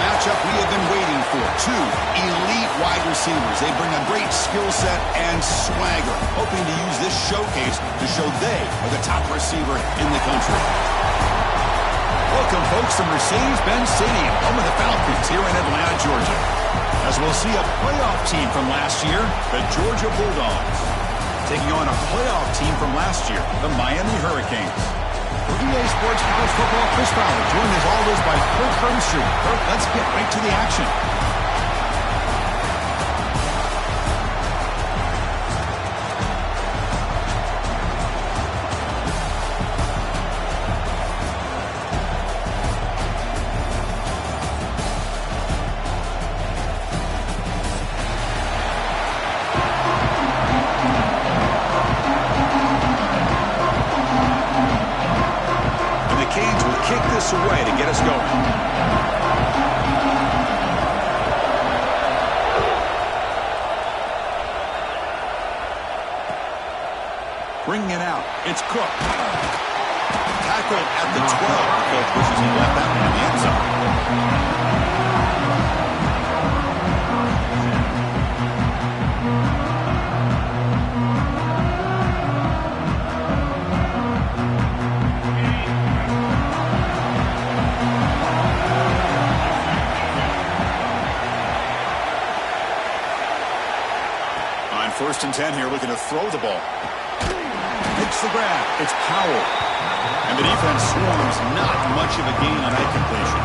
matchup we have been waiting for. Two elite wide receivers. They bring a great skill set and swagger, hoping to use this showcase to show they are the top receiver in the country. Welcome, folks, to Mercedes-Benz Stadium, home of the Falcons here in Atlanta, Georgia. As we'll see a playoff team from last year, the Georgia Bulldogs, taking on a playoff team from last year, the Miami Hurricanes. For EA Sports College Football, Chris Fowler, joined as always by Kirk Herbstreit. Kirk, let's get right to the action. Away to get us going. Bringing it out. It's Cook. Tackled at the 12. The coach wishes he left that one in the end zone. First and 10 here, looking to throw the ball. Makes the grab. It's Powell. And the defense swarms. Not much of a gain on that completion.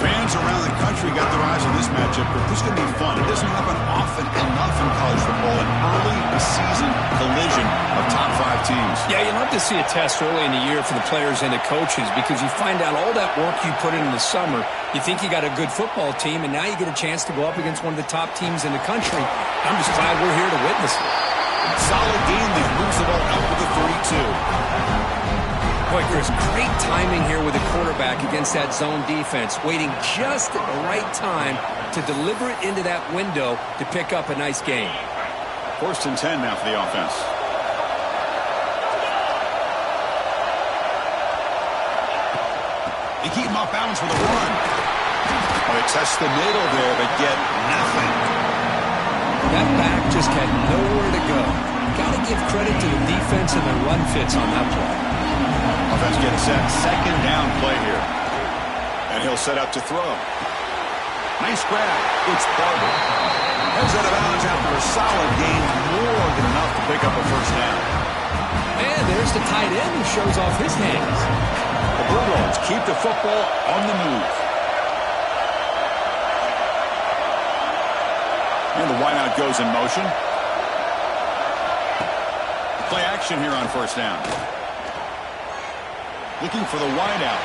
Fans around the country got their eyes on this matchup, but this is going to be fun. It doesn't happen often enough in college football, an early season collision of top 5 teams. Yeah, you love to see a test early in the year for the players and the coaches because you find out all that work you put in the summer. You think you got a good football team, and now you get a chance to go up against one of the top teams in the country. I'm just glad we're here to witness it. Solid game there. Moves the ball out with the 32. Boy, Chris, great timing here with the quarterback against that zone defense, waiting just at the right time to deliver it into that window to pick up a nice game. First and 10 now for the offense. They keep him off balance with a run. Oh, they test the middle there, but get nothing. That back just had nowhere to go. Got to give credit to the defense and their run fits on that play. Offense getting set. Second down play here. And he'll set up to throw. Nice grab. It's Barber. Heads out of bounds after a solid game. More than enough to pick up a first down. And there's the tight end who shows off his hands. The Bulldogs keep the football on the move. And the wideout goes in motion. Play action here on first down. Looking for the wideout.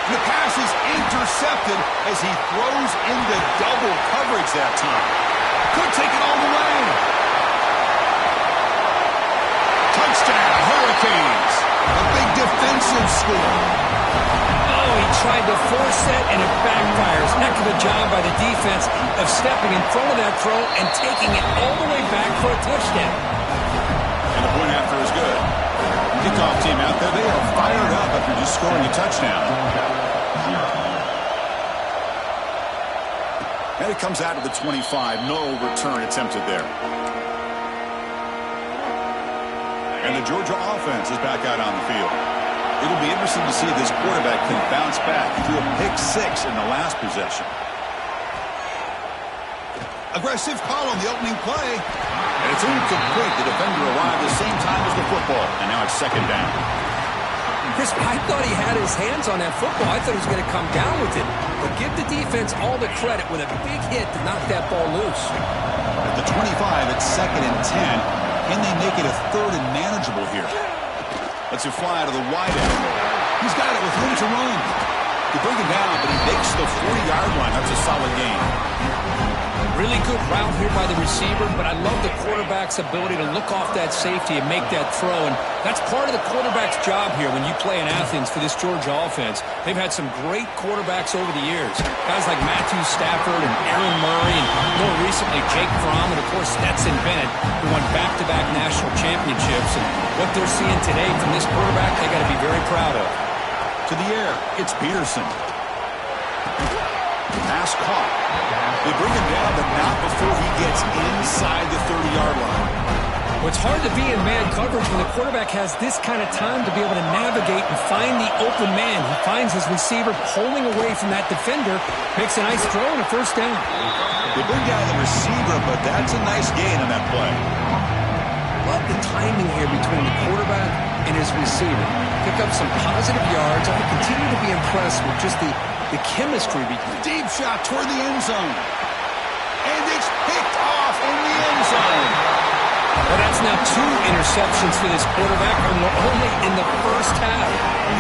The pass is intercepted as he throws into double coverage that time. Could take it all the way. Touchdown, Hurricanes. A big defensive score. Oh, he tried to force that, and it backfires. Heck of a job by the defense of stepping in front of that throw and taking it all the way back for a touchdown. And the point after is good. Kickoff team out there, they are fired up after just scoring a touchdown. And it comes out of the 25. No return attempted there. And the Georgia offense is back out on the field. It'll be interesting to see if this quarterback can bounce back. He threw a pick 6 in the last possession. Aggressive call on the opening play. And it's incomplete. The defender arrived the same time as the football. And now it's second down. Chris, I thought he had his hands on that football. I thought he was going to come down with it. But give the defense all the credit with a big hit to knock that ball loose. At the 25, it's second and 10. Can they make it a third and manageable here? Let's it fly to the wide end. He's got it with room to run. They bring him down, but he makes the 40-yard line. That's a solid gain. Really good route here by the receiver, but I love the quarterback's ability to look off that safety and make that throw. And that's part of the quarterback's job here when you play in Athens for this Georgia offense. They've had some great quarterbacks over the years. Guys like Matthew Stafford and Aaron Murray, and more recently Jake Fromm, and of course Stetson Bennett, who won back-to-back national championships. And what they're seeing today from this quarterback, they got to be very proud of. To the air, it's Peterson. pass caught. They bring him down, but not before he gets inside the 30-yard line. Well, it's hard to be in man coverage when the quarterback has this kind of time to be able to navigate and find the open man. He finds his receiver pulling away from that defender, makes a nice throw and a first down. They bring down the receiver, but that's a nice gain on that play. Love the timing here between the quarterback and his receiver. Pick up some positive yards. I continue to be impressed with just the chemistry. Deep shot toward the end zone. And it's picked off in the end zone. Well, that's now 2 interceptions for this quarterback, and we're only in the first half.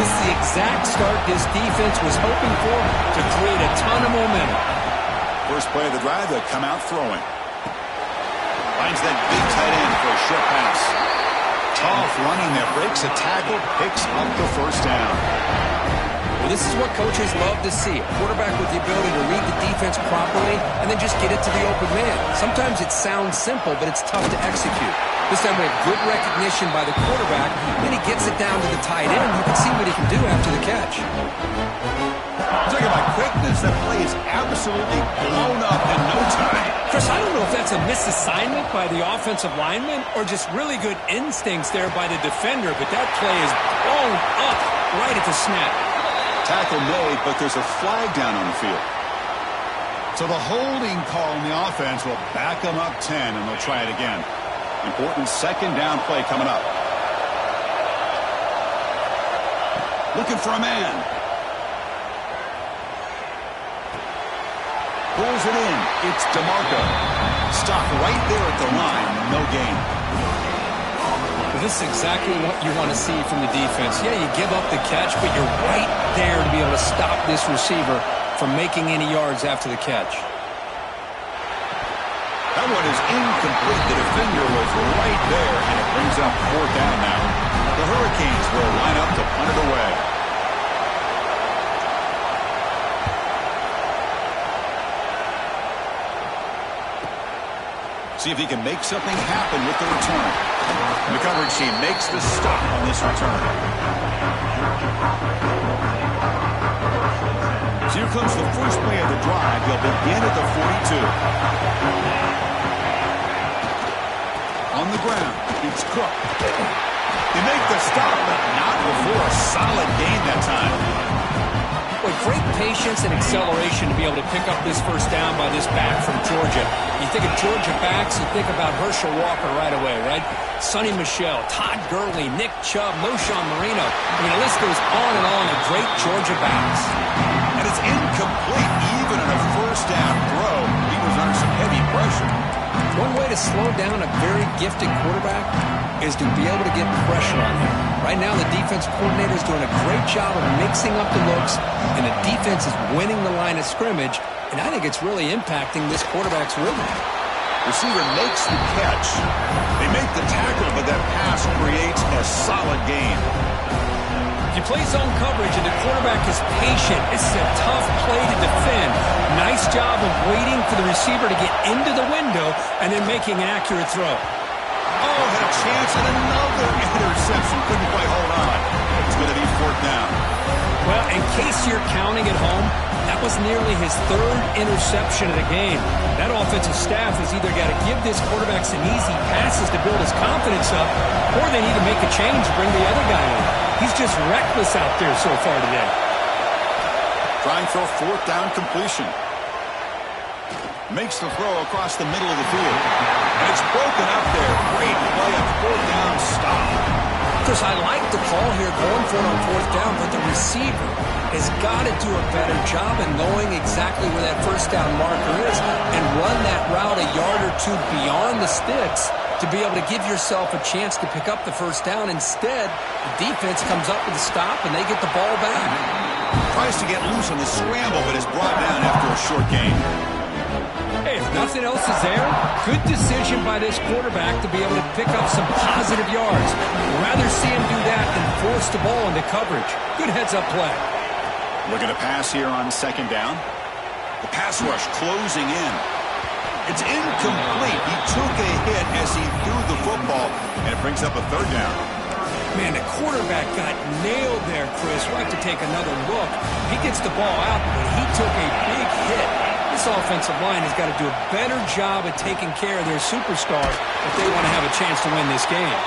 This is the exact start this defense was hoping for to create a ton of momentum. First play of the drive, they'll come out throwing. Finds that big tight end for a short pass. Tough running there, breaks a tackle, picks up the first down. Well, this is what coaches love to see. A quarterback with the ability to read the defense properly and then just get it to the open man. Sometimes it sounds simple, but it's tough to execute. This time we have good recognition by the quarterback. Then he gets it down to the tight end. You can see what he can do after the catch. Talking about quickness, that play is absolutely blown up in no time. Chris, I don't know if that's a misassignment by the offensive lineman or just really good instincts there by the defender, but that play is blown up right at the snap. Tackle made, but there's a flag down on the field. So the holding call on the offense will back them up 10, and they'll try it again. Important second down play coming up. Looking for a man. Pulls it in. It's DeMarco. Stop right there at the line. No gain. Well, this is exactly what you want to see from the defense. Yeah, you give up the catch, but you're right there to be able to stop this receiver from making any yards after the catch. That one is incomplete. The defender was right there, and it brings up fourth down now. The Hurricanes will line up to punt it away. See if he can make something happen with the return. The coverage team makes the stop on this return. So here comes the first play of the drive. They'll begin at the 42. On the ground, it's Cook. They make the stop, but not before a solid gain that time. Boy, great patience and acceleration to be able to pick up this first down by this back from Georgia. You think of Georgia backs, you think about Herschel Walker right away, right? Sonny Michel, Todd Gurley, Nick Chubb, Moshawn Marino. I mean, the list goes on and on of great Georgia backs. And it's incomplete even in a first down throw. He was under some heavy pressure. One way to slow down a very gifted quarterback is to be able to get pressure on him. Right now, the defense coordinator is doing a great job of mixing up the looks, and the defense is winning the line of scrimmage, and I think it's really impacting this quarterback's rhythm. Receiver makes the catch. They make the tackle, but that pass creates a solid gain. If you play zone coverage and the quarterback is patient, it's a tough play to defend. Nice job of waiting for the receiver to get into the window and then making an accurate throw. Oh, had a chance at another interception. Couldn't quite hold on. It's going to be fourth down. Well, in case you're counting at home, that was nearly his 3rd interception of the game. That offensive staff has either got to give this quarterback some easy passes to build his confidence up, or they need to make a change and bring the other guy in. He's just reckless out there so far today. Trying for a fourth down completion. Makes the throw across the middle of the field. And it's broken up there. Great play, a fourth down stop. Chris, I like the call here going for it on fourth down, but the receiver has got to do a better job in knowing exactly where that first down marker is and run that route a yard or two beyond the sticks to be able to give yourself a chance to pick up the first down. Instead, the defense comes up with a stop and they get the ball back. Tries to get loose on the scramble, but is brought down after a short gain. Hey, if nothing else is there, good decision by this quarterback to be able to pick up some positive yards. Rather see him do that than force the ball into coverage. Good heads-up play. Looking to pass here on second down. The pass rush closing in. It's incomplete. He took a hit as he threw the football, and it brings up a third down. Man, the quarterback got nailed there, Chris. We'll have to take another look. He gets the ball out, but he took a big hit. This offensive line has got to do a better job at taking care of their superstar if they want to have a chance to win this game.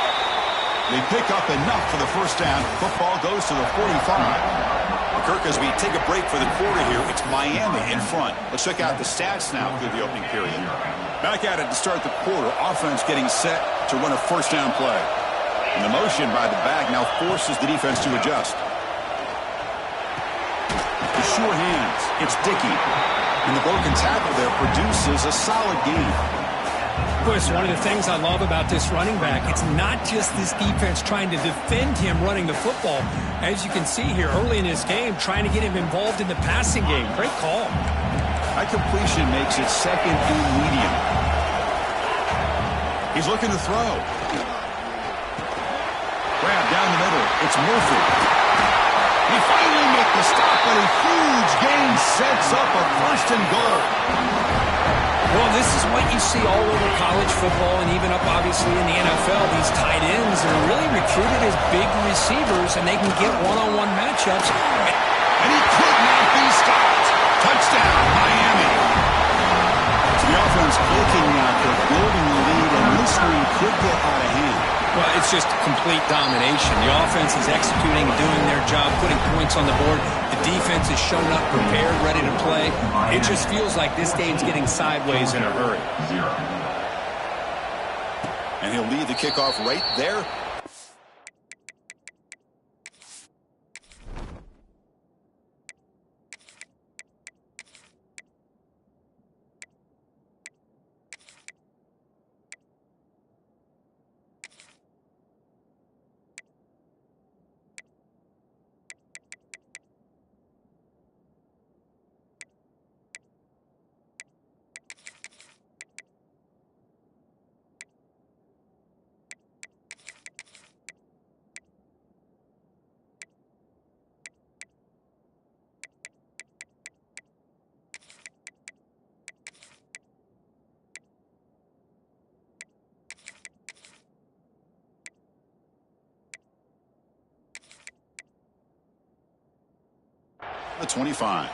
They pick up enough for the first down. Football goes to the 45. Kirk, as we take a break for the quarter here, it's Miami in front. Let's check out the stats now through the opening period. Back at it to start the quarter. Offense getting set to run a first down play. And the motion by the back now forces the defense to adjust. The sure hands. It's Dickey. And the broken tackle there produces a solid gain. Chris, one of the things I love about this running back, it's not just this defense trying to defend him running the football. As you can see here early in this game, trying to get him involved in the passing game. Great call. That completion makes it second and medium. He's looking to throw. Grab down the middle. It's Murphy. He finally makes the stop, but a huge gain sets up a first and goal. Well, this is what you see all over college football and even up, obviously, in the NFL. These tight ends are really recruited as big receivers, and they can get one-on-one matchups. And he could not be stopped. Touchdown, Miami. So the offense looking now for building the lead, and this one could get out of hand. Well, it's just complete domination. The offense is executing, doing their job, putting points on the board. The defense is shown up, prepared, ready to play. It just feels like this game's getting sideways in a hurry. And he'll lead the kickoff right there. The 25.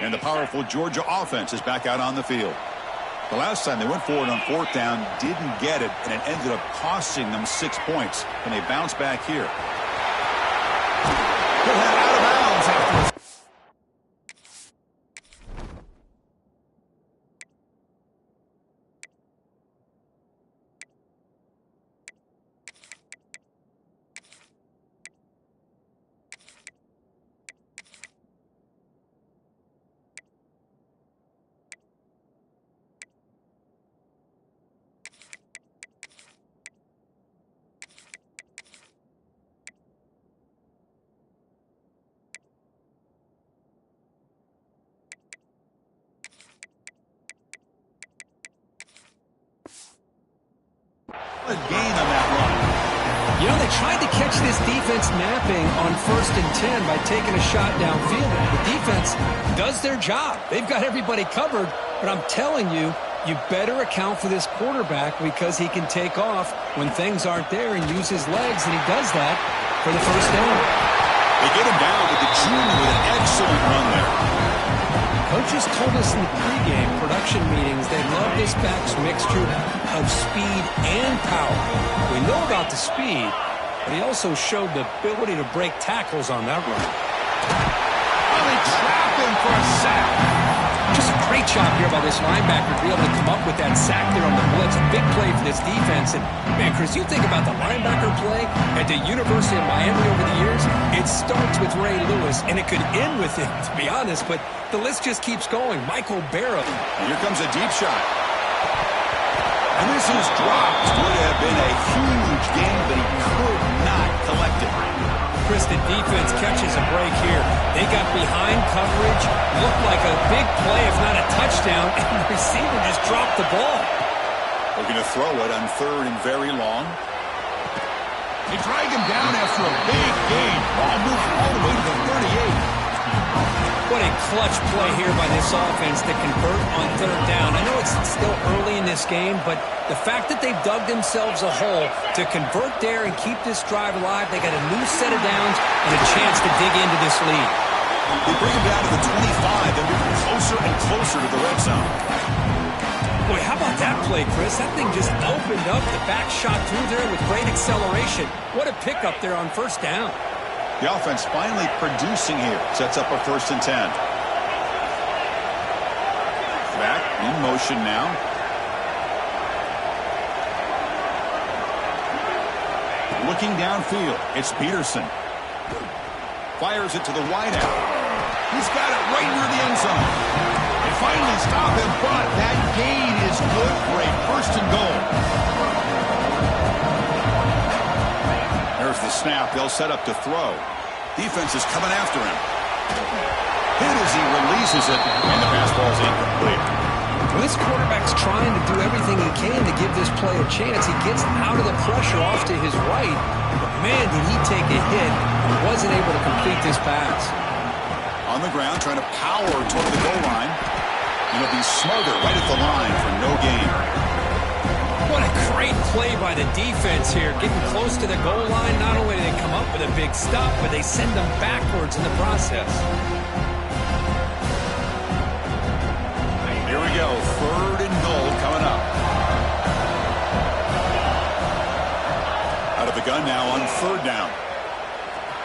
And the powerful Georgia offense is back out on the field. The last time they went forward on fourth down, didn't get it, and it ended up costing them 6 points. And they bounce back here. He'll head out of bounds after. A gain on that run. You know, they tried to catch this defense napping on 1st and 10 by taking a shot downfield. The defense does their job. They've got everybody covered, but I'm telling you, you better account for this quarterback because he can take off when things aren't there and use his legs, and he does that for the first down. They get him down with the junior with an excellent run there. Coaches told us in the pregame production meetings they love this back's mixture of speed and power. We know about the speed, but he also showed the ability to break tackles on that run. Well, they trap him for a sack. Just a great job here by this linebacker to be able to come up with that sack there on the blitz. A big play for this defense. And, man, Chris, you think about the linebacker play at the University of Miami over the years, it starts with Ray Lewis, and it could end with him, to be honest, but the list just keeps going. Michael Barrow. And here comes a deep shot. And this is dropped. Would have been a huge game, but he could not collect it. Chris, the defense catches a break here. They got behind coverage, looked like a big play, if not a touchdown, and the receiver just dropped the ball. Looking to throw it on 3rd and very long. They drag him down after a big gain. Ball moved all the way to the 38. What a clutch play here by this offense to convert on third down. I know it's still early in this game, but the fact that they've dug themselves a hole to convert there and keep this drive alive, they got a new set of downs and a chance to dig into this lead. They bring him down to the 25. They're moving closer and closer to the red zone. Boy, how about that play, Chris? That thing just opened up. The back shot through there with great acceleration. What a pickup there on first down. The offense finally producing here. Sets up a 1st and 10. Back in motion now. Looking downfield. It's Peterson. Fires it to the wideout. He's got it right near the end zone. They finally stop him, but that gain is good for a 1st and goal. There's the snap. They'll set up to throw. Defense is coming after him. Hit as he releases it, and the pass ball is incomplete. Well, this quarterback's trying to do everything he can to give this play a chance. He gets out of the pressure off to his right. But, man, did he take a hit and wasn't able to complete this pass. On the ground, trying to power toward the goal line. And he'll be smothered right at the line for no gain. What a great play by the defense here. Getting close to the goal line, not only do they come up with a big stop, but they send them backwards in the process. Here we go. 3rd and goal coming up. Out of the gun now on 3rd down.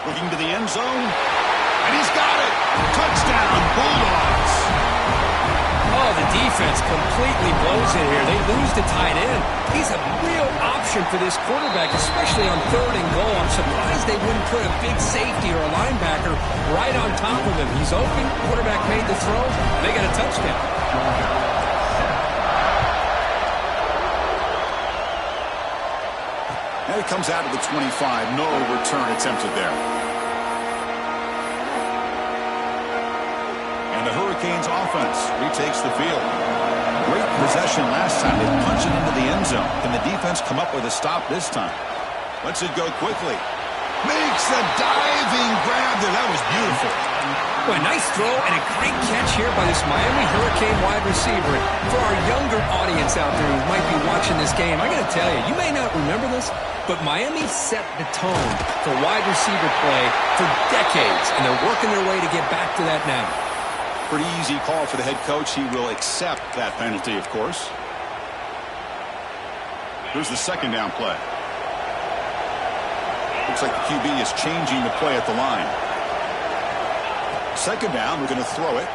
Looking to the end zone. And he's got it. Touchdown, Bulldogs. Oh, the defense completely blows it here. They lose the tight end. He's a real option for this quarterback, especially on 3rd and goal. I'm surprised they wouldn't put a big safety or a linebacker right on top of him. He's open. Quarterback made the throw. They got a touchdown. And it comes out of the 25. No return attempted there. The Hurricanes offense retakes the field. Great possession last time. They punched it into the end zone. Can the defense come up with a stop this time? Lets it go quickly. Makes a diving grab there. That was beautiful. Well, a nice throw and a great catch here by this Miami Hurricane wide receiver. For our younger audience out there who might be watching this game, I got to tell you, you may not remember this, but Miami set the tone for wide receiver play for decades, and they're working their way to get back to that now. Pretty easy call for the head coach. He will accept that penalty, of course. Here's the 2nd down play. Looks like the QB is changing the play at the line. 2nd down, we're going to throw it.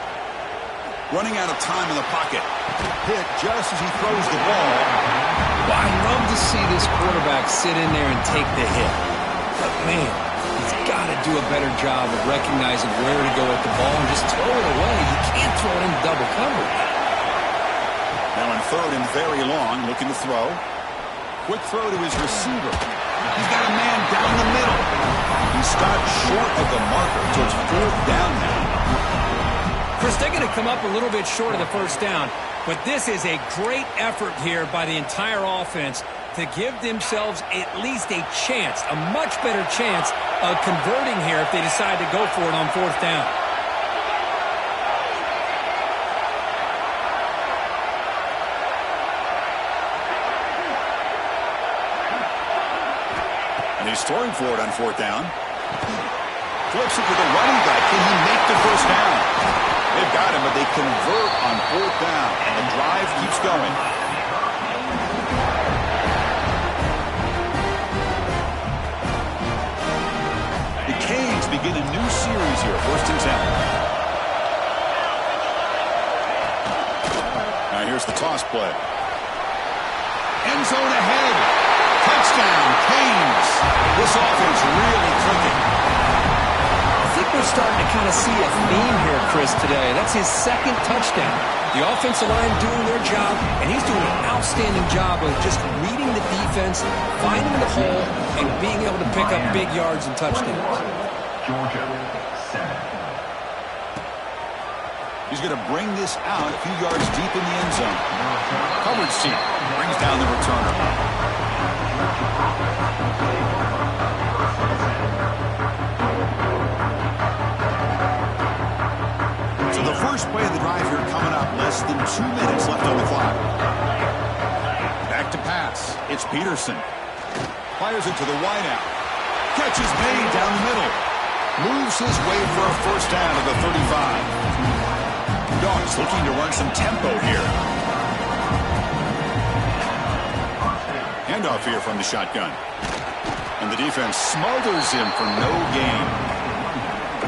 Running out of time in the pocket. Hit just as he throws the ball. Well, I love to see this quarterback sit in there and take the hit. But, man, he's got to do a better job of recognizing where to go with the ball and just throw it away. You can't throw it in double coverage. Now on 3rd and very long, looking to throw. Quick throw to his receiver. He's got a man down the middle. He stopped short of the marker, so it's 4th down now. Chris, they're going to come up a little bit short of the 1st down, but this is a great effort here by the entire offense to give themselves at least a chance, a much better chance of converting here if they decide to go for it on 4th down. And he's throwing for it on 4th down. Flips it to the running back. Can he make the 1st down? They've got him, but they convert on 4th down, and the drive keeps going. The Canes begin a new series here, 1st and 10. Now here's the toss play. End zone ahead. Touchdown, Canes. This offense really clicking. I think we're starting to kind of see a theme here, Chris, today. That's his 2nd touchdown. The offensive line doing their job, and he's doing an outstanding job of just reading the defense, finding the hole, and being able to pick up big yards and touchdowns. Georgia, 7. He's going to bring this out a few yards deep in the end zone. Coverage team brings down the returner. play of the drive here coming up. Less than 2 minutes left on the clock. Back to pass. It's Peterson. Fires it to the wideout. Catch is made down the middle. Moves his way for a first down to the 35. Dawgs looking to run some tempo here. Handoff here from the shotgun. And the defense smothers him for no gain.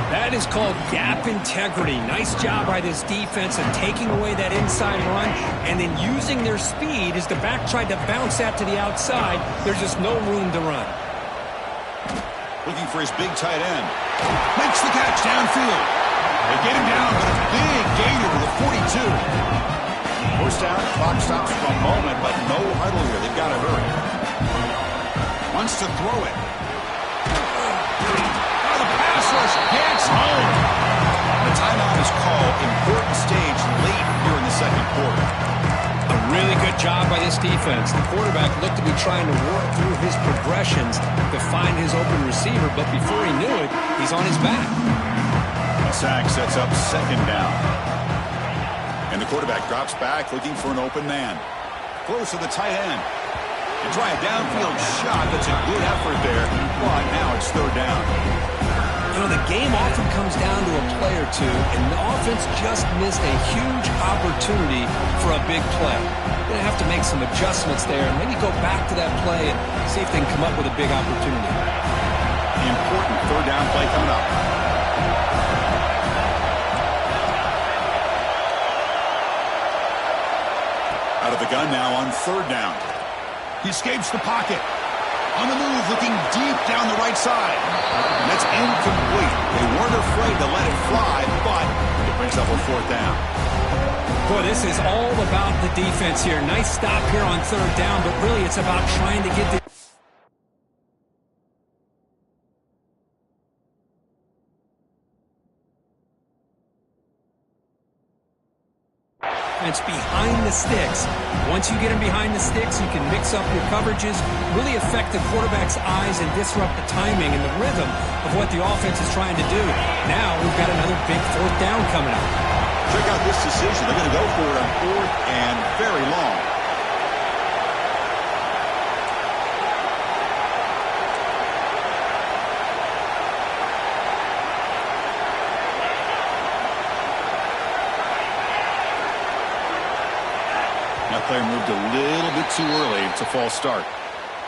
That is called gap integrity. Nice job by this defense of taking away that inside run and then using their speed as the back tried to bounce that to the outside. There's just no room to run. Looking for his big tight end. Makes the catch downfield. They get him down, but a big gainer to the 42. First down, clock stops for a moment, but no huddle here. They've got to hurry. Wants to throw it. Oh, the pass rush gets home. The timeout is called. Important stage late here in the second quarter. A really good job by this defense. The quarterback looked to be trying to work through his progressions to find his open receiver, but before he knew it, he's on his back. A sack sets up second down. And the quarterback drops back looking for an open man. Close to the tight end. And try a downfield shot. That's a good effort there. But now it's third down. You know, the game often comes down to a play or two, and the offense just missed a huge opportunity for a big play. They're going to have to make some adjustments there and maybe go back to that play and see if they can come up with a big opportunity. Important third down play coming up. Out of the gun now on third down. He escapes the pocket. On the move, looking deep down the right side. And that's incomplete. They weren't afraid to let it fly, but it brings up a fourth down. Boy, this is all about the defense here. Nice stop here on third down, but really it's about trying to get the it's behind the sticks. Once you get him behind the sticks, you can mix up your coverages, really affect the quarterback's eyes and disrupt the timing and the rhythm of what the offense is trying to do. Now we've got another big fourth down coming up. Check out this decision. They're going to go for it on fourth and very long. That player moved a little bit too early. It's a false start.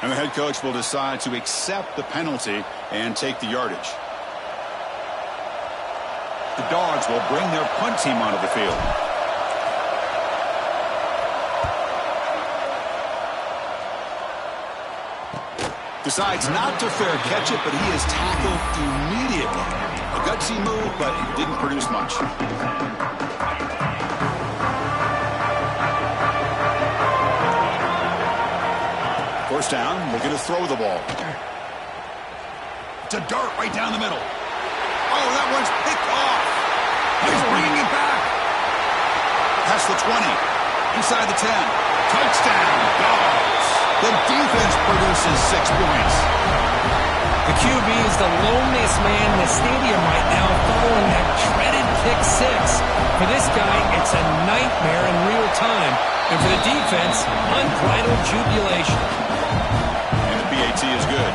And the head coach will decide to accept the penalty and take the yardage. The Dogs will bring their punt team onto the field. Decides not to fair catch it, but he is tackled immediately. A gutsy move, but it didn't produce much. First down, looking to throw the ball. It's a dart right down the middle. Oh, that one's picked off. He's bringing it back. Past the 20. Inside the 10. Touchdown, Dogs. The defense produces 6 points. The QB is the loneliest man in the stadium right now following that dreaded pick six. For this guy, it's a nightmare in real time. And for the defense, unbridled jubilation. And the PAT is good.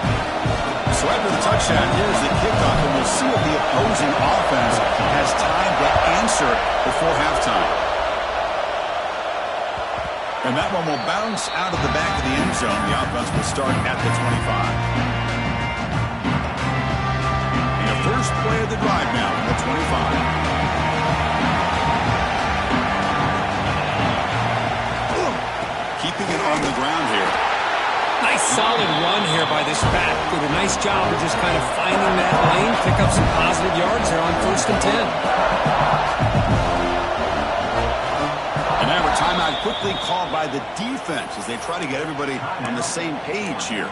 So after the touchdown, here's the kickoff, and we'll see if the opposing offense has time to answer before halftime. And that one will bounce out of the back of the end zone. The offense will start at the 25. And the first play of the drive now at the 25. Keeping it on the ground here. Nice solid run here by this back. Did a nice job of just kind of finding that lane, pick up some positive yards there on 1st and 10. And now a timeout quickly called by the defense as they try to get everybody on the same page here.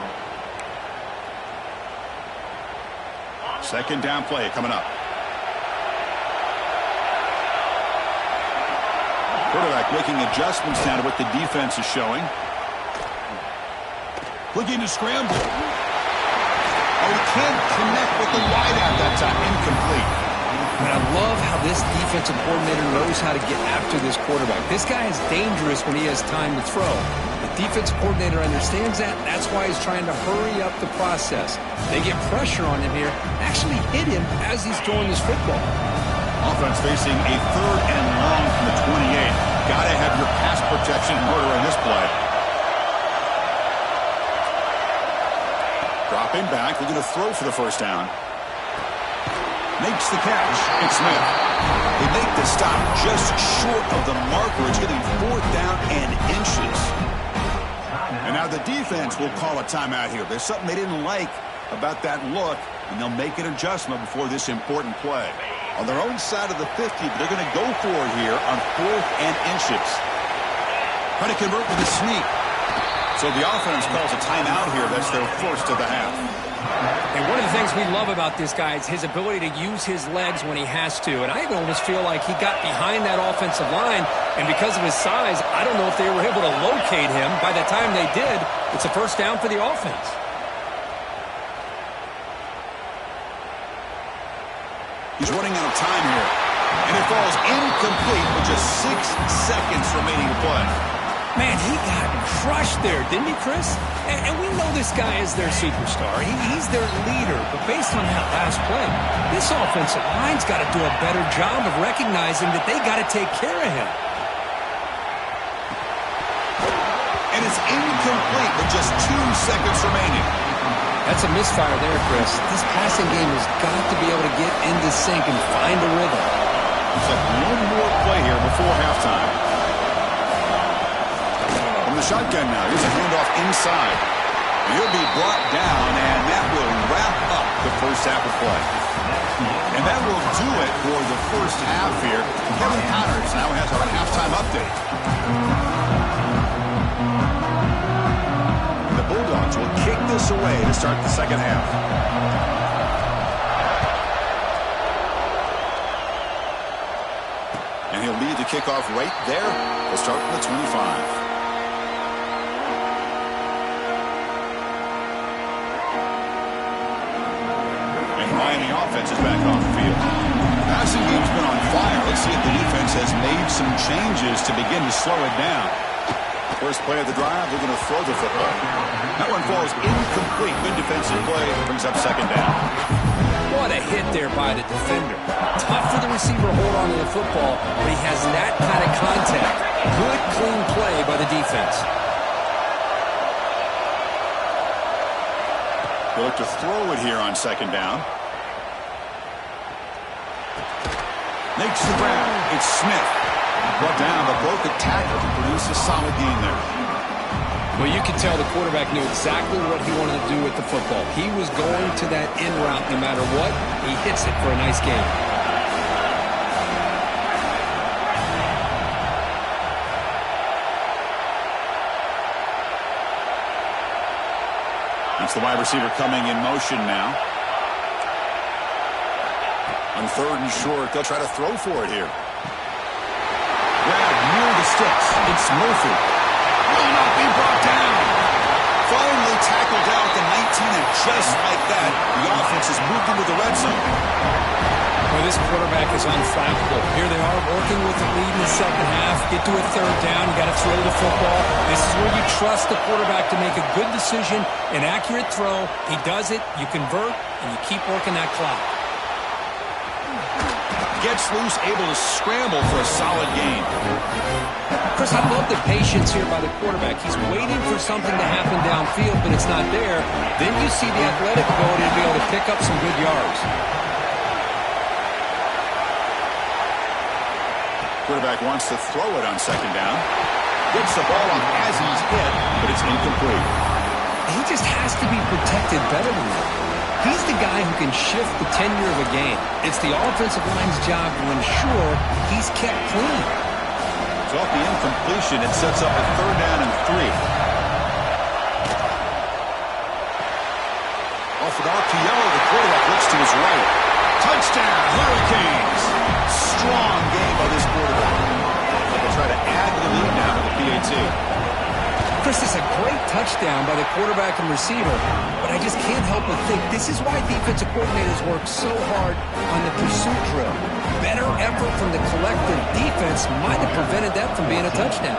Second down play coming up. Quarterback making adjustments now to what the defense is showing. Looking to scramble. Oh, he can't connect with the wideout that time. Incomplete. And I love how this defensive coordinator knows how to get after this quarterback. This guy is dangerous when he has time to throw. The defensive coordinator understands that. That's why he's trying to hurry up the process. They get pressure on him here, actually hit him as he's throwing this football. Offense facing a 3rd and long from the 28. Got to have your pass protection in order in this play. Dropping back, looking to throw for the first down. Makes the catch. It's Smith. They make the stop just short of the marker. It's getting 4th down and inches. And now the defense will call a timeout here. There's something they didn't like about that look, and they'll make an adjustment before this important play. On their own side of the 50, but they're going to go for it here on 4th and inches. Trying to convert with a sneak. So the offense calls a timeout here. That's their first of the half. And one of the things we love about this guy is his ability to use his legs when he has to. And I almost feel like he got behind that offensive line, and because of his size, I don't know if they were able to locate him. By the time they did, it's a first down for the offense. He's running out of time here. And it falls incomplete with just 6 seconds remaining to play. Man, he got crushed there, didn't he, Chris? And we know this guy is their superstar. He's their leader. But based on that last play, this offensive line's got to do a better job of recognizing that they got to take care of him. And it's incomplete with just 2 seconds remaining. That's a misfire there, Chris. This passing game has got to be able to get into sync and find a rhythm. Looks like one more play here before halftime. From the shotgun now, here's a handoff inside. And he'll be brought down, and that will wrap up the first half of play. And that will do it for the first half here. Kevin Connors now has our halftime update. The Bulldogs will kick this away to start the second half. And he'll lead the kickoff right there. We'll start from the 25. The offense is back off the field. The passing game's been on fire. Let's see if the defense has made some changes to begin to slow it down. First play of the drive, they're going to throw the football. That one falls incomplete. Good defensive play. Brings up second down. What a hit there by the defender. Tough for the receiver to hold on to the football, but he has that kind of contact. Good, clean play by the defense. They look to throw it here on second down. Makes the grab. It's Smith. Brought down, but broke the tackle to produce a solid gain there. Well, you can tell the quarterback knew exactly what he wanted to do with the football. He was going to that in route no matter what. He hits it for a nice gain. That's the wide receiver coming in motion now. On third and short, they'll try to throw for it here. Grab near the sticks. It's Murphy. Will not be brought down. Finally tackled down at the 19, and just like that, the offense has moved into the red zone. Well, this quarterback is unflappable. Here they are working with the lead in the second half. Get to a third down. You got to throw the football. This is where you trust the quarterback to make a good decision, an accurate throw. He does it, you convert, and you keep working that clock. Gets loose, able to scramble for a solid gain. Chris, I love the patience here by the quarterback. He's waiting for something to happen downfield, but it's not there. Then you see the athletic ability to be able to pick up some good yards. Quarterback wants to throw it on second down. Gets the ball off as he's hit, but it's incomplete. He just has to be protected better than that. He's the guy who can shift the tenure of a game. It's the offensive line's job to ensure he's kept clean. So off the incompletion, it sets up a third down and 3. Off with RPO, the quarterback looks to his right. Touchdown, Hurricanes! Strong game by this quarterback. They'll try to add to the lead now with the PAT. Chris, it's a great touchdown by the quarterback and receiver, but I just can't help but think this is why defensive coordinators work so hard on the pursuit drill. Better effort from the collective defense might have prevented that from being a touchdown.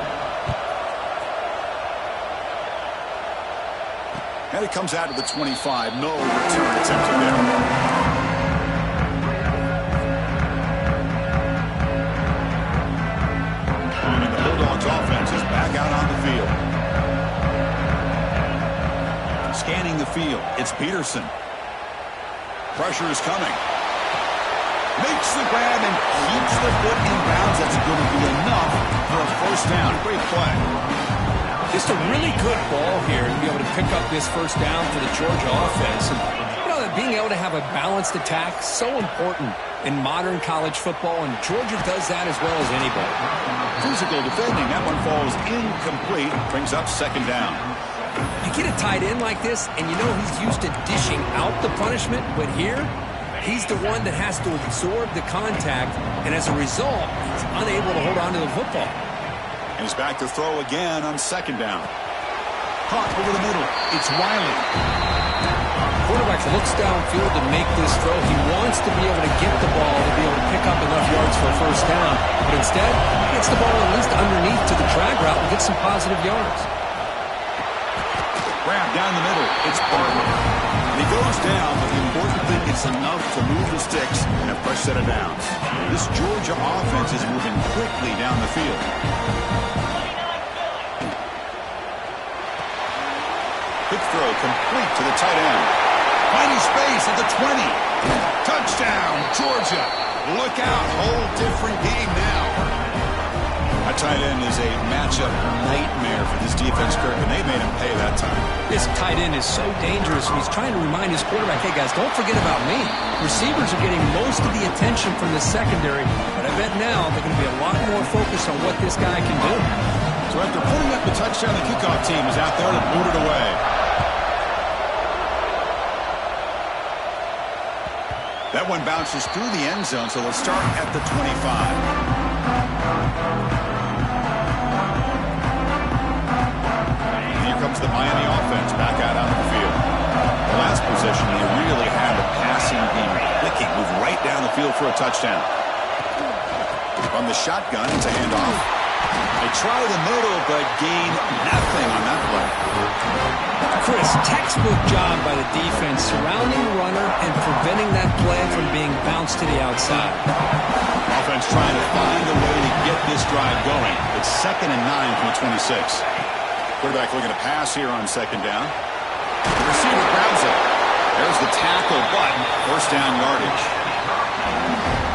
And it comes out of the 25. No return attempted there. And the Bulldogs offense is back out on the field. Scanning the field, it's Peterson. Pressure is coming. Makes the grab and keeps the foot in bounds. That's going to be enough for a first down. Great play. Just a really good ball here to be able to pick up this first down for the Georgia offense. And, you know, being able to have a balanced attack, so important in modern college football, and Georgia does that as well as anybody. Physical defending. That one falls incomplete. Brings up second down. You get a tight end like this, and you know he's used to dishing out the punishment, but here, he's the one that has to absorb the contact, and as a result, he's unable to hold on to the football. And he's back to throw again on second down. Caught over the middle. It's Wiley. Quarterback looks downfield to make this throw. He wants to be able to get the ball to be able to pick up enough yards for a first down, but instead, he gets the ball at least underneath to the drag route and gets some positive yards. Grab down the middle. It's Barber. And he goes down, but the important thing is enough to move the sticks and a fresh set of downs. This Georgia offense is moving quickly down the field. Quick throw complete to the tight end. Finding space at the 20. Touchdown, Georgia. Look out. Whole different game now. A tight end is a matchup nightmare for this defense, Kirk, and they made him pay that time. This tight end is so dangerous. He's trying to remind his quarterback, hey, guys, don't forget about me. Receivers are getting most of the attention from the secondary, but I bet now they're going to be a lot more focused on what this guy can do. So after putting up the touchdown, the kickoff team is out there to boot it away. That one bounces through the end zone, so they'll start at the 25. Comes the Miami offense back out on the field. The last possession, they really had the passing game clicking, move right down the field for a touchdown. From the shotgun, it's a handoff. They try the middle, but gain nothing on that play. Chris, textbook job by the defense surrounding the runner and preventing that play from being bounced to the outside. Offense trying to find a way to get this drive going. It's 2nd and 9 from the 26. Quarterback looking to pass here on second down. The receiver grabs it. There's the tackle, but first down yardage.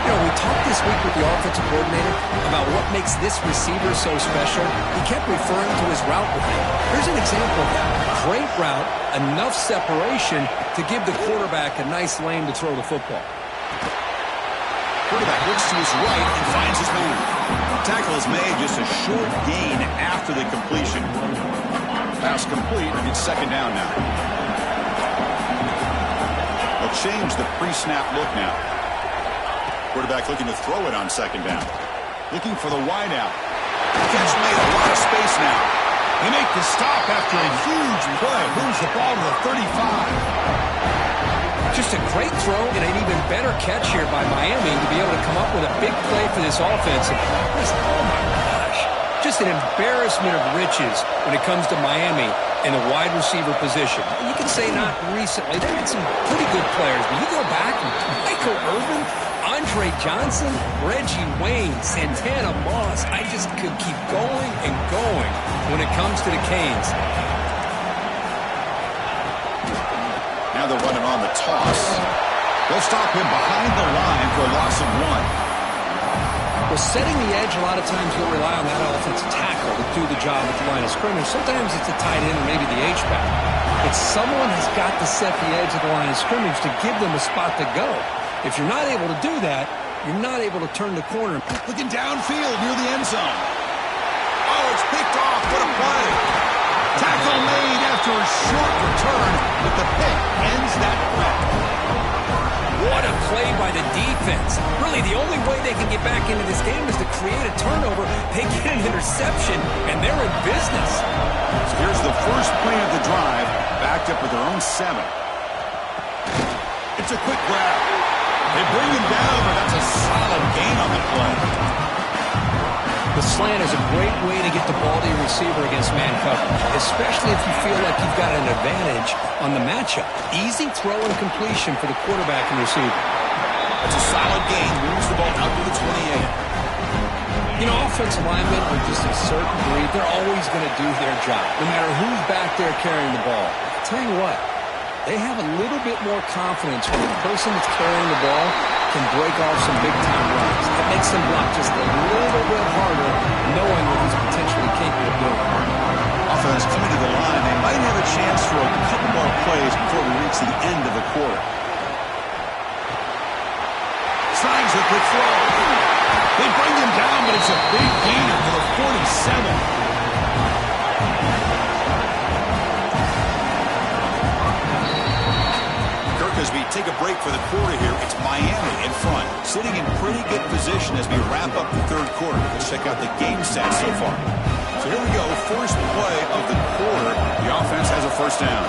You know, we talked this week with the offensive coordinator about what makes this receiver so special. He kept referring to his route running. Here's an example of that. Great route, enough separation to give the quarterback a nice lane to throw the football. Quarterback looks to his right and finds his man. Tackle is made, just a short gain after the completion. Pass complete, and it's second down now. They'll change the pre-snap look now. Quarterback looking to throw it on second down. Looking for the wideout. Catch made, a lot of space now. They make the stop after a huge play. Moves the ball to the 35. Just a great throw and an even better catch here by Miami to be able to come up with a big play for this offense. Oh, my gosh. Just an embarrassment of riches when it comes to Miami in the wide receiver position. You can say not recently. They had some pretty good players, but you go back, Michael Irvin, Andre Johnson, Reggie Wayne, Santana Moss. I just could keep going and going when it comes to the Canes. Now they're running on the toss. They'll stop him behind the line for a loss of 1. Well, setting the edge, a lot of times you'll rely on that offensive tackle to do the job at the line of scrimmage. Sometimes it's a tight end or maybe the H-back. But someone has got to set the edge of the line of scrimmage to give them a spot to go. If you're not able to do that, you're not able to turn the corner. Looking downfield near the end zone. Oh, it's picked off. What a play. Tackle made after a short return, but the pick ends that threat. What a play by the defense. Really, the only way they can can get back into this game is to create a turnover. They get an interception, and they're in business. So here's the first play of the drive, backed up with their own 7. It's a quick grab. They bring him down, but that's a solid gain on the play. The slant is a great way to get the ball to your receiver against man coverage, especially if you feel like you've got an advantage on the matchup. Easy throw and completion for the quarterback and receiver. That's a solid gain. Moves the ball out to the 28. You know, offensive linemen are just a certain breed. They're always going to do their job, no matter who's back there carrying the ball. I'll tell you what, they have a little bit more confidence when the person that's carrying the ball can break off some big-time runs. That makes them block just a little bit harder, knowing what he's potentially capable of doing. Offense coming to the line. They might have a chance for a couple more plays before we reach the end of the quarter. Signs a quick throw. They bring him down, but it's a big gainer for the 47. As we take a break for the quarter here, it's Miami in front, sitting in pretty good position as we wrap up the third quarter. Let's check out the game stats so far. So here we go, first play of the quarter. The offense has a first down.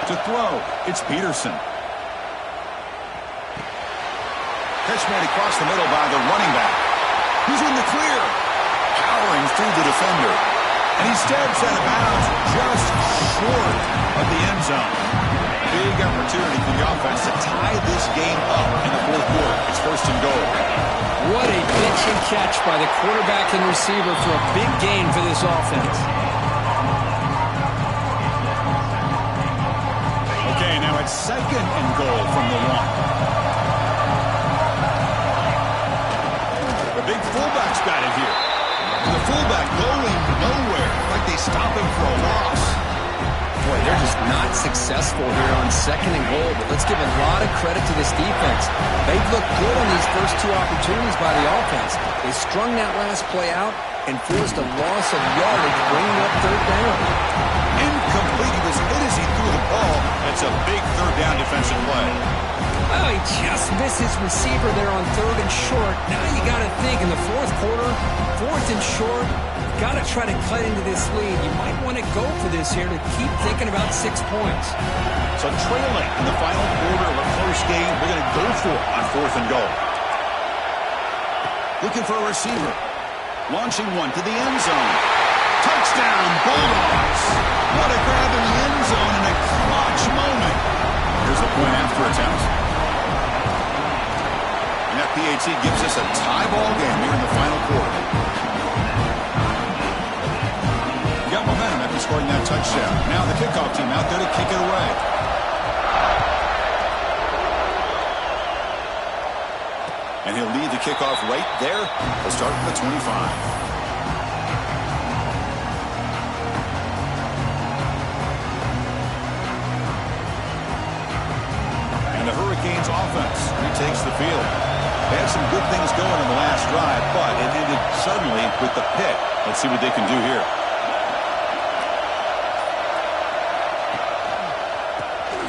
To throw, it's Peterson. Catch made across the middle by the running back. He's in the clear, powering through the defender. And he steps out of bounds just short of the end zone. Big opportunity for the offense to tie this game up in the fourth quarter. It's first and goal. What a pitch and catch by the quarterback and receiver for a big gain for this offense. Okay, now it's second and goal from the 1. The big fullback's got it here. The fullback going nowhere, like they stop him for a loss. Boy, they're just not successful here on second and goal, but let's give a lot of credit to this defense. They've looked good on these first 2 opportunities by the offense. They strung that last play out and forced a loss of yardage, bringing up third down. Incomplete. He was hit as he threw the ball. That's a big third down defensive play. Oh, he just missed his receiver there on third and short. Now you got to think in the fourth quarter, fourth and short, got to try to cut into this lead. You might want to go for this here to keep thinking about 6 points. So trailing in the final quarter of a close game, we're going to go for it on fourth and goal. Looking for a receiver. Launching one to the end zone. Touchdown, Bulldogs. What a grab in the end zone in a clutch moment. Here's the point after attempt. And that PAT gives us a tie ball game here in the final quarter. You got momentum after scoring that touchdown. Now the kickoff team out there to kick it away. And he'll lead the kickoff right there. He'll start at the 25. The Hurricanes offense retakes the field. They had some good things going in the last drive, but it ended suddenly with the pick. Let's see what they can do here.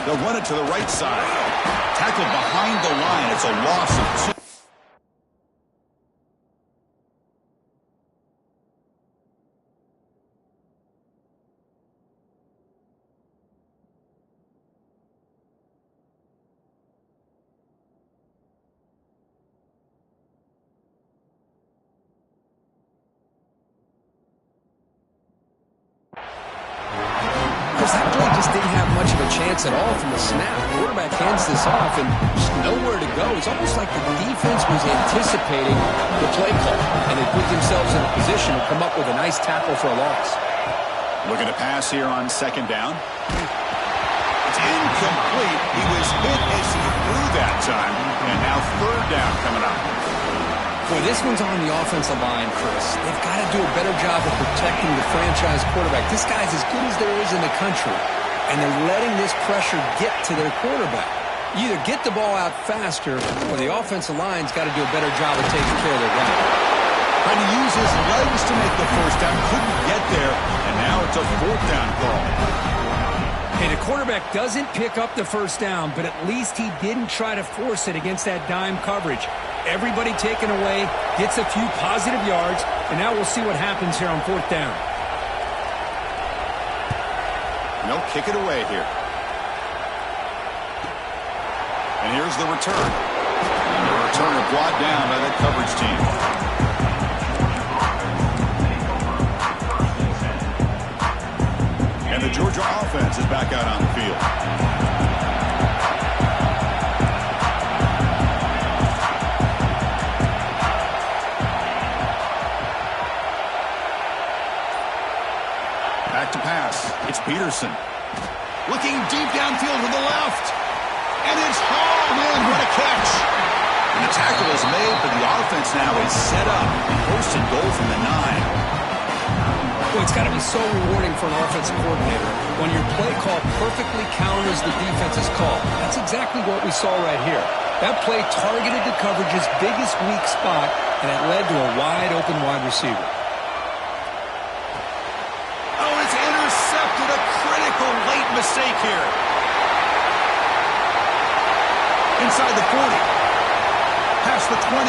They'll run it to the right side. Tackled behind the line. It's a loss of 2. That play just didn't have much of a chance at all from the snap. The quarterback hands this off and just nowhere to go. It's almost like the defense was anticipating the play call, and they put themselves in a position to come up with a nice tackle for a loss. Looking to pass here on second down. It's incomplete. He was hit as he threw that time, and now third down coming up. Boy, this one's on the offensive line, Chris. They've got to do a better job of protecting the franchise quarterback. This guy's as good as there is in the country, and they're letting this pressure get to their quarterback. You either get the ball out faster, or the offensive line's got to do a better job of taking care of their guy. Trying to use his legs to make the first down. Couldn't get there, and now it's a fourth down call. Hey, the quarterback doesn't pick up the first down, but at least he didn't try to force it against that dime coverage. Everybody taken away, gets a few positive yards, and now we'll see what happens here on fourth down. No, kick it away here. And here's the return. And the returner brought down by that coverage team. And the Georgia offense is back out on the field. Back to pass. It's Peterson. Looking deep downfield to the left. And it's Hall, man, what a catch. And the tackle is made, but the offense now is set up. First and goal from the 9. Well, it's got to be so rewarding for an offensive coordinator when your play call perfectly counters the defense's call. That's exactly what we saw right here. That play targeted the coverage's biggest weak spot, and it led to a wide-open wide receiver. Oh, it's intercepted. A critical late mistake here. Inside the 40. Past the 20.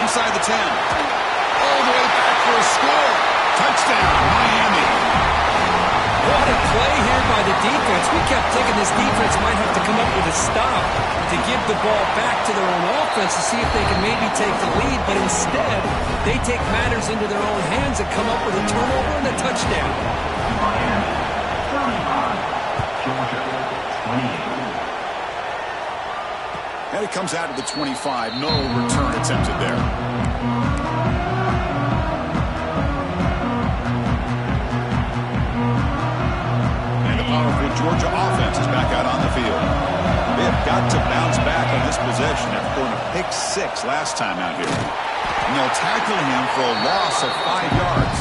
Inside the 10. All the way back for a score. Touchdown, Miami. What a play here by the defense. We kept thinking this defense might have to come up with a stop to give the ball back to their own offense to see if they can maybe take the lead, but instead, they take matters into their own hands and come up with a turnover and a touchdown. Miami, 35, Georgia, 28. And it comes out of the 25. No return attempted there. Powerful Georgia offense is back out on the field. They have got to bounce back on this possession after throwing a pick 6 last time out here. And they'll tackle him for a loss of 5 yards.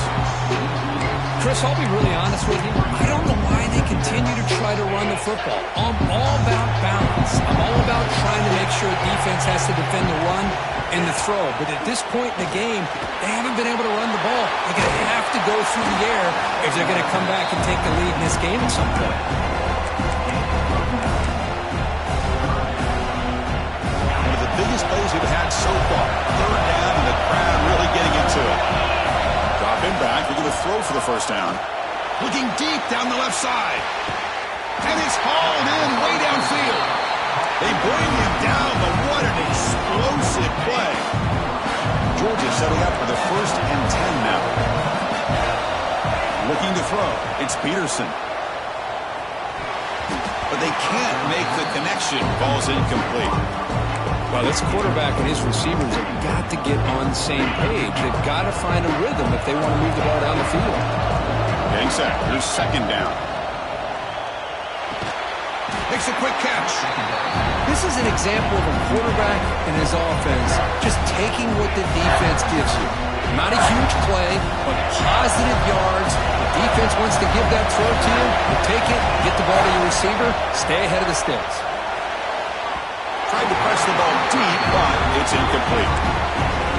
Chris, I'll be really honest with you. I don't know why they continue to try to run the football. I'm all about balance. I'm all about trying to make sure defense has to defend the run and the throw. But at this point in the game, they haven't been able to run the ball. They're going to have to go through the air if they're going to come back and take the lead in this game at some point. One of the biggest plays we've had so far. Third down and the crowd really getting into it. Drop him back. They're going to throw for the first down. Looking deep down the left side. And it's hauled in way downfield. They bring him down, but what an explosive play. Georgia setting up for the 1st and 10 now. Looking to throw. It's Peterson. But they can't make the connection. Ball's incomplete. Well, this quarterback and his receivers have got to get on the same page. They've got to find a rhythm if they want to move the ball down the field. Getting set. Here's 2nd down. Makes a quick catch. This is an example of a quarterback and his offense just taking what the defense gives you. Not a huge play, but positive yards. The defense wants to give that throw to you. You take it, get the ball to your receiver, stay ahead of the sticks. Tried to press the ball deep, but it's incomplete.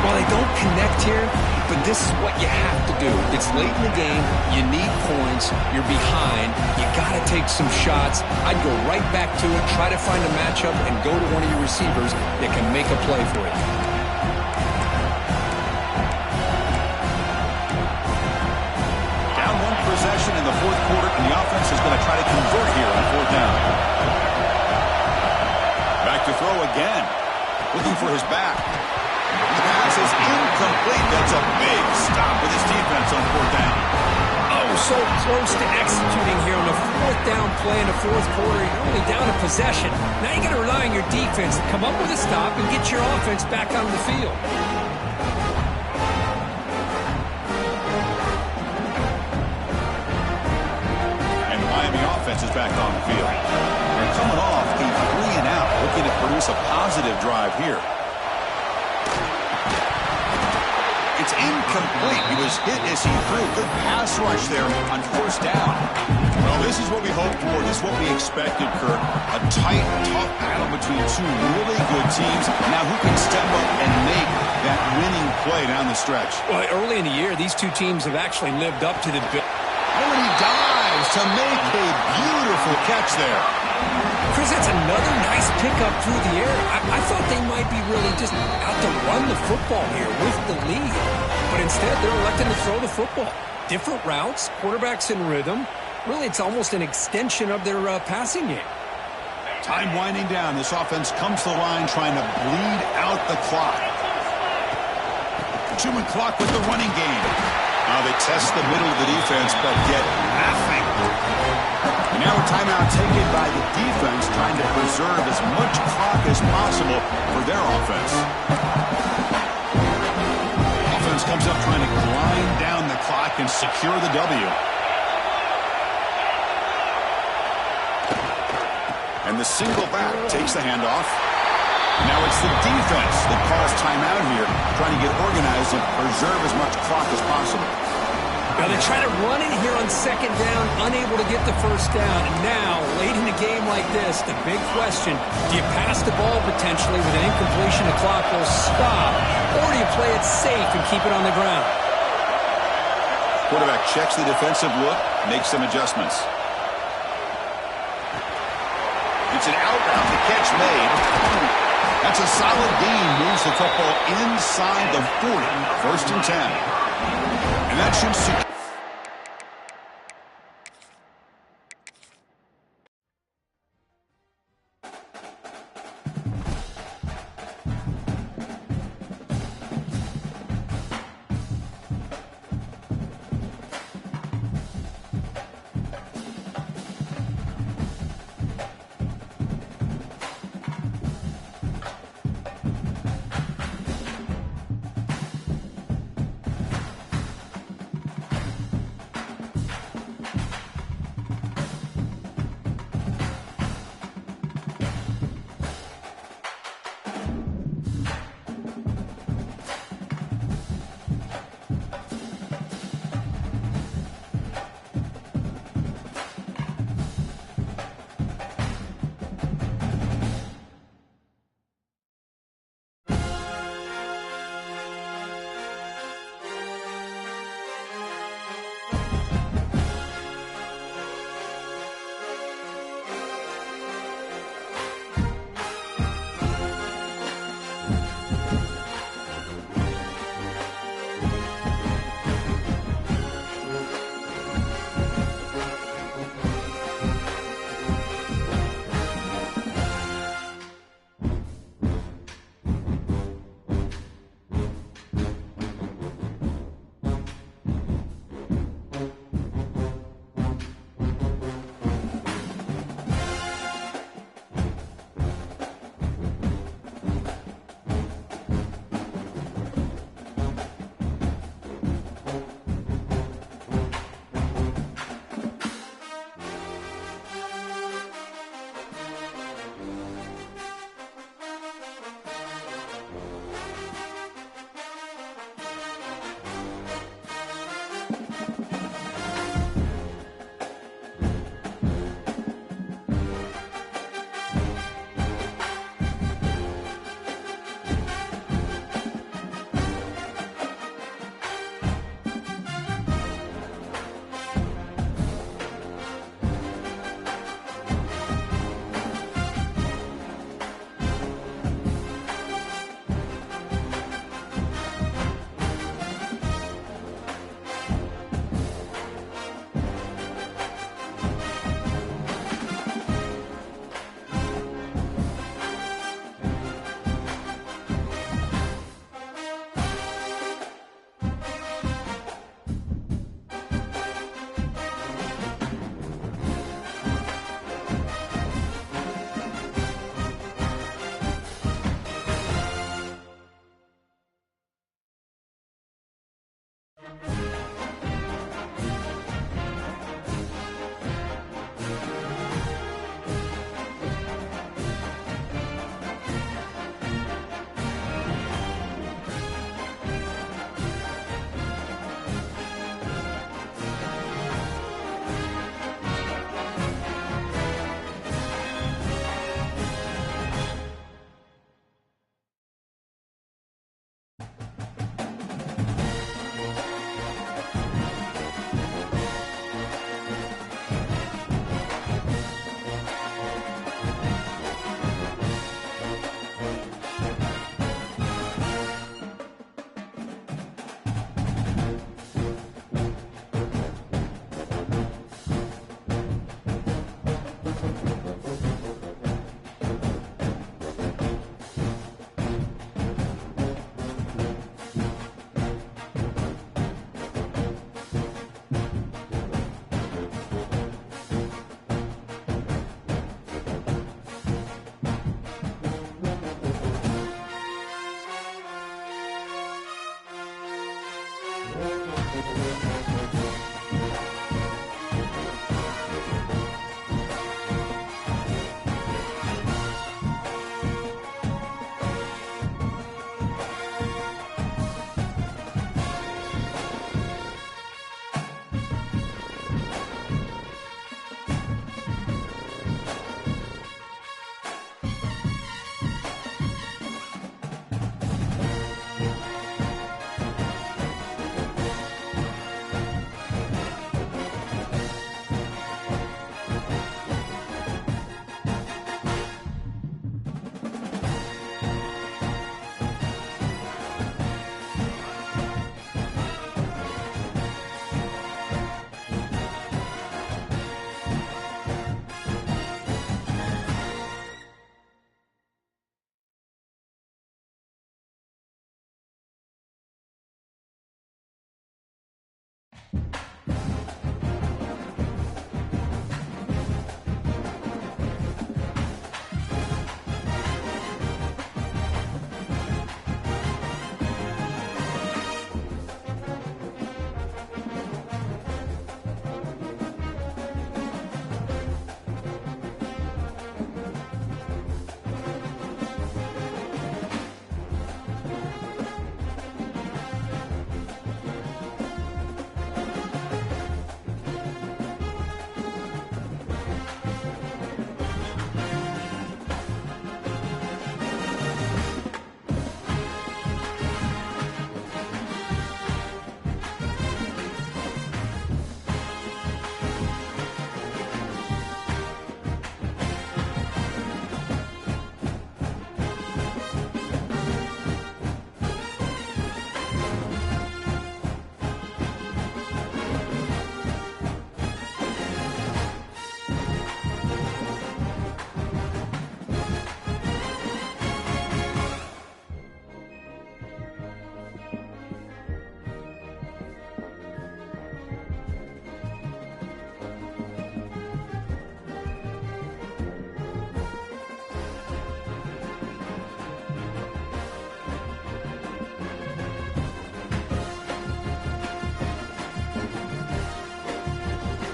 Well, they don't connect here, but this is what you have to do. It's late in the game. You need points. You're behind. You got to take some shots. I'd go right back to it, try to find a matchup, and go to one of your receivers that can make a play for you. Down 1 possession in the 4th quarter, and the offense is going to try to convert here on 4th down. Back to throw again. Looking for his back. The pass is incomplete. That's a big stop with his defense on 4th down. Oh, so close to executing here on the 4th down play in the 4th quarter. You're only down a possession. Now you got to rely on your defense to come up with a stop and get your offense back on the field. And the Miami offense is back on the field. They're coming off a 3 and out, looking to produce a positive drive here. It's incomplete. He was hit as he threw. Good pass rush there on 1st down. Well, this is what we hoped for. This is what we expected, Kirk. A tight, tough battle between 2 really good teams. Now who can step up and make that winning play down the stretch? Well, early in the year, these 2 teams have actually lived up to the... Oh, and he dives to to make a beautiful catch there. Chris, that's another nice pickup through the air. I thought they might be really just out to run the football here with the lead. But instead, they're electing to throw the football. Different routes, quarterbacks in rhythm. Really, it's almost an extension of their passing game. Time winding down. This offense comes to the line trying to bleed out the clock. 2-minute clock with the running game. Now they test the middle of the defense, but get nothing. And now a timeout taken by the defense, trying to preserve as much clock as possible for their offense. Offense comes up trying to grind down the clock and secure the W. And the single back takes the handoff. Now it's the defense that calls timeout here, trying to get organized and preserve as much clock as possible. Now they try to run it here on second down, unable to get the first down. And now, late in a game like this, the big question, do you pass the ball potentially with an incompletion? The clock will stop. Or do you play it safe and keep it on the ground? Quarterback checks the defensive look, makes some adjustments. It's an out route, the catch made. That's a solid gain, moves the football inside the 40, 1st and 10. And that should secure.